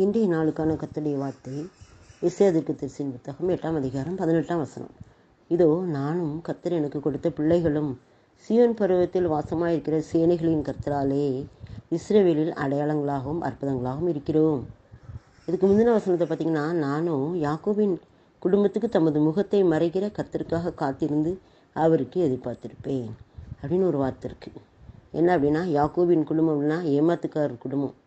இன்றைய நாளுக்கான கர்த்தருடைய வார்த்தை எசேக்கியேலின் புத்தகம் 8ஆம் அதிகாரம் 18ஆம் வசனம். இதோ நானும் கர்த்தர் எனக்கு கொடுத்த பிள்ளைகளும் சீயோன் பருவத்தில் வாசமாயிருக்கிற சேனைகளின் கர்த்தராலே இஸ்ரவேலில் அடையாளங்களாகவும் அற்புதங்களாகவும் இருக்கிறோம். இதுக்கு முந்தின வசனத்தை பார்த்திங்கன்னா, நானும் யாக்கோபின் குடும்பத்துக்கு தமது முகத்தை மறைக்கிற கர்த்தருக்காக காத்திருந்து அவருக்கு எதிர்பார்த்திருப்பேன் அப்படின்னு ஒரு வார்த்தை இருக்குது. என்ன அப்படின்னா, யாக்கோபின் குடும்பம்னா ஏமாத்துக்காரர் குடும்பம்.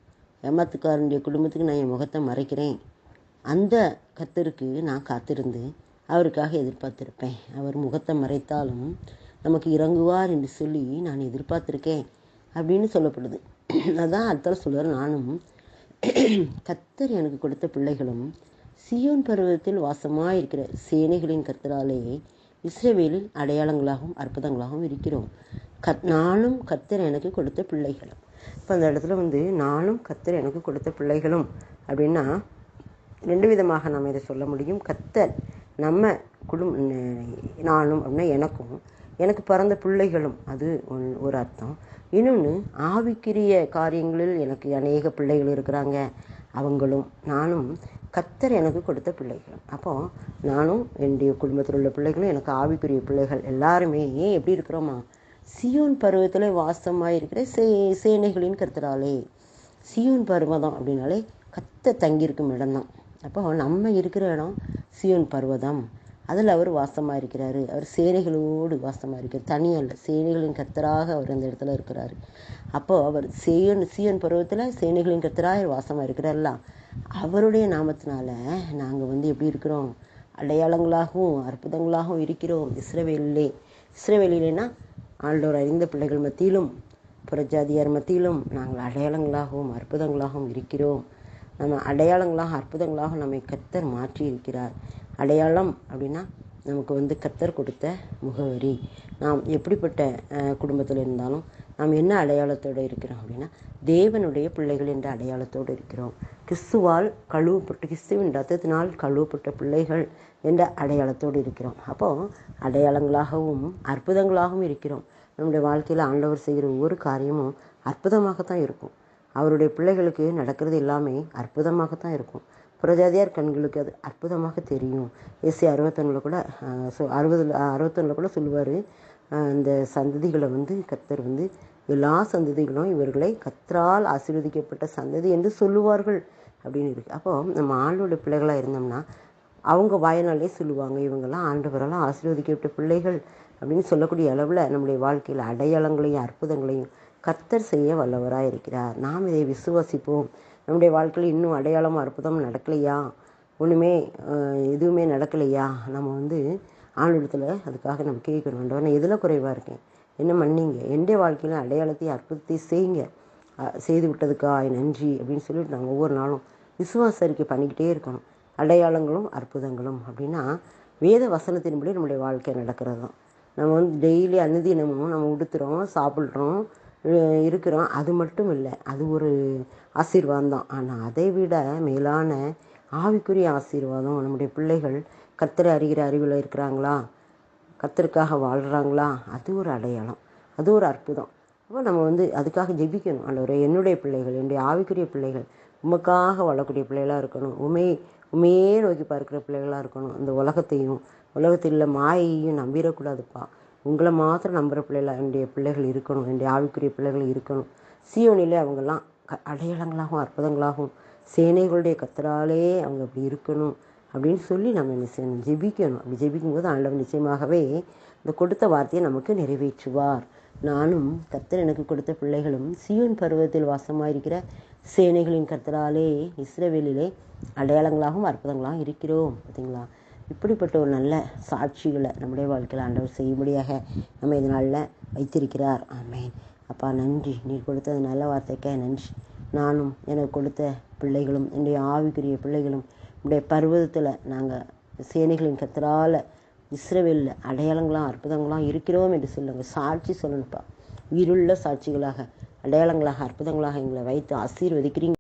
ஏமாத்துக்காரனுடைய குடும்பத்துக்கு நான் என் முகத்தை மறைக்கிறேன். அந்த கர்த்தருக்கு நான் காத்திருந்து அவருக்காக எதிர்பார்த்திருப்பேன். அவர் முகத்தை மறைத்தாலும் நமக்கு இறங்குவார் என்று சொல்லி நான் எதிர்பார்த்திருக்கேன் அப்படின்னு சொல்லப்படுது. அதான் அர்த்தம் சொல்வார், நானும் கர்த்தர் எனக்கு கொடுத்த பிள்ளைகளும் சீயோன் பருவத்தில் வாசமாயிருக்கிற சேனைகளின் கர்த்தராலே இஸ்ரவேலில் அடையாளங்களாகவும் அற்புதங்களாகவும் இருக்கிறோம். நானும் கர்த்தர் எனக்கு கொடுத்த பிள்ளைகளும். இப்போ அந்த இடத்துல நானும் கர்த்தர் எனக்கு கொடுத்த பிள்ளைகளும் அப்படின்னா ரெண்டு விதமாக நம்ம இதை சொல்ல முடியும். கர்த்தர் நம்ம நானும் அப்படின்னா எனக்கு பிறந்த பிள்ளைகளும், அது ஒரு அர்த்தம். இன்னொன்று, ஆவிக்குரிய காரியங்களில் எனக்கு அநேக பிள்ளைகள் இருக்கிறாங்க, அவங்களும் நானும் கர்த்தர் எனக்கு கொடுத்த பிள்ளைகளும். அப்போது நானும் என்னுடைய குடும்பத்தில் உள்ள பிள்ளைகளும் எனக்கு ஆவிக்குரிய பிள்ளைகள் எல்லாருமே எப்படி இருக்கிறோமா, சீயோன் பருவத்தில் வாசமாயிருக்கிற சேனைகளின் கர்த்தராலே. சீயோன் பர்வதம் அப்படின்னாலே கர்த்தர் தங்கியிருக்கும் இடம்தான். அப்போ நம்ம இருக்கிற இடம் சீயோன் பர்வதம், அதில் அவர் வாசமாக இருக்கிறாரு. அவர் சேனைகளோடு வாசமாக இருக்கிறார், தனியல்ல, சேனைகளின் கர்த்தராக அவர் அந்த இடத்துல இருக்கிறாரு. அப்போது அவர் சீயோன் பருவத்தில் சேனைகளின் கர்த்தராக வாசமாக இருக்கிறார்ல, அவருடைய நாமத்தினால நாங்கள் எப்படி இருக்கிறோம், அடையாளங்களாகவும் அற்புதங்களாகவும் இருக்கிறோம். இஸ்ரவேலிலேனா ஆண்டவர் அறிந்த பிள்ளைகள் மத்தியிலும் புறஜாதியார் மத்தியிலும் நாங்கள் அடையாளங்களாகவும் அற்புதங்களாகவும் இருக்கிறோம். நம்ம அடையாளங்களாக அற்புதங்களாக நம்மை கர்த்தர் மாற்றி இருக்கிறார். அடையாளம் அப்படின்னா நமக்கு கர்த்தர் கொடுத்த முகவரி. நாம் எப்படிப்பட்ட குடும்பத்தில் இருந்தாலும் நாம் என்ன அடையாளத்தோடு இருக்கிறோம் அப்படின்னா, தேவனுடைய பிள்ளைகள் என்ற அடையாளத்தோடு இருக்கிறோம். கிறிஸ்துவின் ரத்தத்தினால் கழுவப்பட்ட பிள்ளைகள் என்ற அடையாளத்தோடு இருக்கிறோம். அப்போது அடையாளங்களாகவும் அற்புதங்களாகவும் இருக்கிறோம். நம்முடைய வாழ்க்கையில் ஆண்டவர் செய்கிற ஒவ்வொரு காரியமும் அற்புதமாகத்தான் இருக்கும். அவருடைய பிள்ளைகளுக்கு நடக்கிறது எல்லாமே அற்புதமாகத்தான் இருக்கும். புறஜாதியார் கண்களுக்கு அது அற்புதமாக தெரியும். ஏசாயா 61 கூட 61 கூட சொல்லுவார், இந்த சந்ததிகளை கர்த்தர் எல்லா சந்ததிகளும் இவர்களை கர்த்தரால் ஆசீர்வதிக்கப்பட்ட சந்ததி என்று சொல்லுவார்கள் அப்படின்னு இருக்குது. அப்போது நம்ம ஆண்டவருடைய பிள்ளைகளாக இருந்தோம்னா அவங்க வாயினாலே சொல்லுவாங்க, இவங்கெல்லாம் ஆண்டவரெல்லாம் ஆசீர்வதிக்கப்பட்ட பிள்ளைகள் அப்படின்னு சொல்லக்கூடிய அளவில் நம்முடைய வாழ்க்கையில் அடையாளங்களையும் அற்புதங்களையும் கர்த்தர் செய்ய வல்லவராக இருக்கிறார். நாம் இதை விசுவாசிப்போம். நம்முடைய வாழ்க்கையில் இன்னும் அடையாளமும் அற்புதம் நடக்கலையா, எதுவுமே நடக்கலையா, நம்ம ஆண்டவரிடத்தில் அதுக்காக நம்ம கேட்கணும். ஆண்டவர், நான் எதில் குறைவாக இருக்கேன், என்ன மன்னிங்க, என்னுடைய வாழ்க்கையில் அடையாளத்தையும் அற்புதத்தை செய்யுங்க, செய்து விட்டதுக்காக நன்றி அப்படின்னு சொல்லிட்டு நாங்கள் ஒவ்வொரு நாளும் விசுவாச அறிக்கை பண்ணிக்கிட்டே இருக்கணும். அடையாளங்களும் அற்புதங்களும் அப்படின்னா வேத வசனத்தின்படி நம்முடைய வாழ்க்கை நடக்கிறது தான். நம்ம டெய்லி அனுதினமும் நம்ம உடுத்துகிறோம், சாப்பிட்றோம், இருக்கிறோம், அது மட்டும் இல்லை, அது ஒரு ஆசீர்வாதம் தான். ஆனால் அதை விட மேலான ஆவிக்குரிய ஆசீர்வாதம், நம்முடைய பிள்ளைகள் கர்த்தரை அறிகிற அறிவில் இருக்கிறாங்களா, கர்த்தருக்காக வாழ்கிறாங்களா, அது ஒரு அடையாளம், அது ஒரு அற்புதம். அப்போ நம்ம அதுக்காக ஜெபிக்கணும். ஆண்டவரே, என்னுடைய பிள்ளைகள், என்னுடைய ஆவிக்குரிய பிள்ளைகள் உமக்காக வாழக்கூடிய பிள்ளைகளாக இருக்கணும், உமையே நோக்கி பார்க்குற பிள்ளைகளாக இருக்கணும். அந்த உலகத்தில் மாயையும் நம்பிடக்கூடாதுப்பா, உங்களை மாத்திரம் நம்புகிற என்னுடைய பிள்ளைகள் இருக்கணும், என்னுடைய ஆவிக்குரிய பிள்ளைகள் இருக்கணும். சீயோனிலே அவங்கெல்லாம் அடையாளங்களாகவும் அற்புதங்களாகவும் சேனைகளுடைய கர்த்தராலே அவங்க அப்படி இருக்கணும் அப்படின்னு சொல்லி நம்ம என்ன செய்யணும், ஜெபிக்கணும். அப்படி ஜெபிக்கும்போது ஆண்டவர் நிச்சயமாகவே இந்த கொடுத்த வார்த்தையை நமக்கு நிறைவேற்றுவார். நானும் கர்த்தர் எனக்கு கொடுத்த பிள்ளைகளும் சீயோன் பருவத்தில் வாசமாயிருக்கிற சேனைகளின் கர்த்தராலே இஸ்ரவேலிலே அடையாளங்களாகவும் அற்புதங்களாகவும் இருக்கிறோம். பார்த்தீங்களா, இப்படிப்பட்ட ஒரு நல்ல சாட்சிகளை நம்முடைய வாழ்க்கையில் ஆண்டவர் செய்யும்படியாக நம்ம இதனால வைத்திருக்கிறார். ஆமேன். அப்பா, நன்றி, நீர் கொடுத்த நல்ல வார்த்தைக்காக நன்றி. நானும் எனக்கு கொடுத்த பிள்ளைகளும் என்னுடைய ஆவிக்குரிய பிள்ளைகளும் என்னுடைய பருவத்தில் நாங்கள் சேனைகளின் கர்த்தரால் இஸ்ரவேலில் அடையாளங்களாம் அற்புதங்களாம் இருக்கிறோம் என்று சொல்லுங்க. சாட்சி சொல்லணும்ப்பா, உயிருள்ள சாட்சிகளாக அடையாளங்களாக அற்புதங்களாக எங்களை வைத்து ஆசீர்வதிக்கிறீங்க.